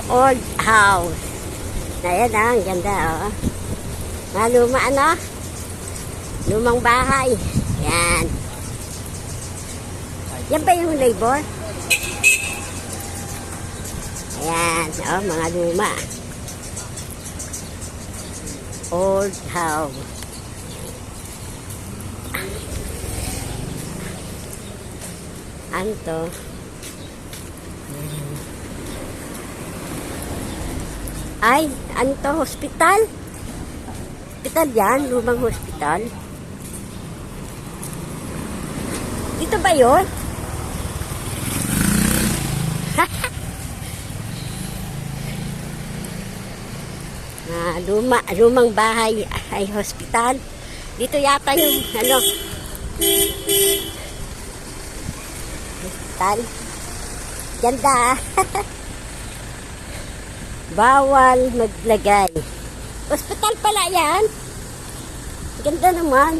old house. Ayan ang ganda oh. Mga luma ano? Lumang bahay. Yan. Yan ba yung labor? Ayan. Oh, mga luma. Old house. Ano to? Ay, ano to? Hospital? Hospital yan? Lumang hospital? Dito ba yun? Lumang bahay ay hospital. Dito yata yung ano hospital. Ganda. Bawal maglagay. Hospital pala yan. Ganda naman.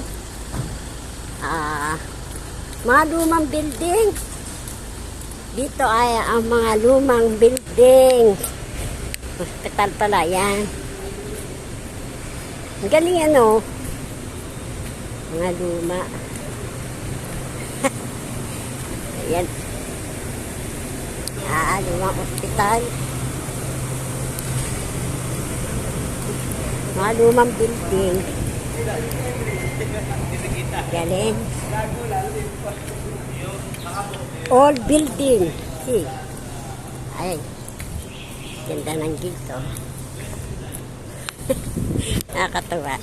Mga lumang building. Dito ay ang mga lumang building. Hospital pala yan. Ang galing ano. Mga luma. Ayan. Lumang hospital. Mga lumang building. Galing. Old building. See. Ay. Ganda ng dito. Nakakatawa.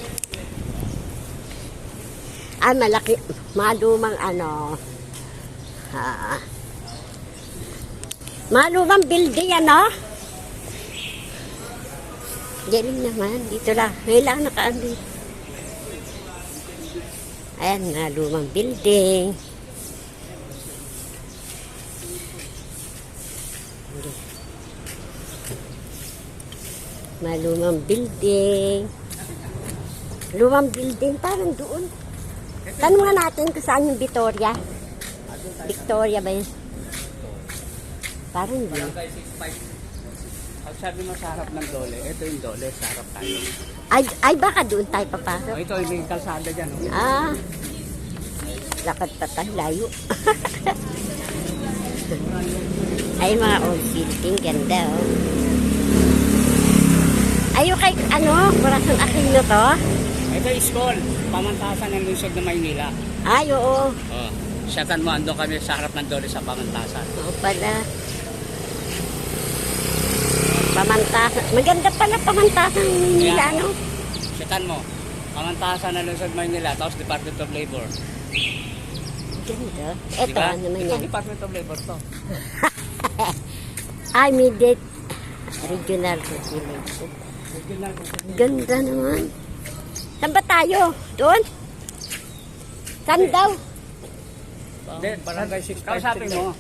Malaki. Mga lumang ano. Mga lumang building ano. Galing naman. Dito lang. Ngayon lang nakaandi. Ayan nga, lumang building. Lumang building. Lumang building. Parang doon. Tanong nga natin kung saan yung Victoria. Victoria ba yun? Parang yun. Pag sabi mo sa harap ng Dole, ito yung Dole, sa harap tayo. Ay baka doon tayo papasok. Ito yung kalsada dyan. Oh. Lakad pa tayo, layo. Ay, mga old building, ganda oh. Ayo kay, Corazon Aquino to? Ito yung school, Pamantasan ng Lungsod ng Maynila. Ay, oo. Oh, siyatan mo, andun kami sa harap ng Dole sa Pamantasan. Oo pala. Pamantasan. Maganda pala Pamantasan ng Maynila, no? Siyatan mo, Pamantasan ng Lungsod ng Maynila, tapos Department of Labor. Ganda. Ito, diba? ano naman Ito yan? Department of Labor to. Ay, immediate regional regulation. Ganda naman. Saan ba tayo? Doon? Saan daw? Barangay 6. Kausapin mo.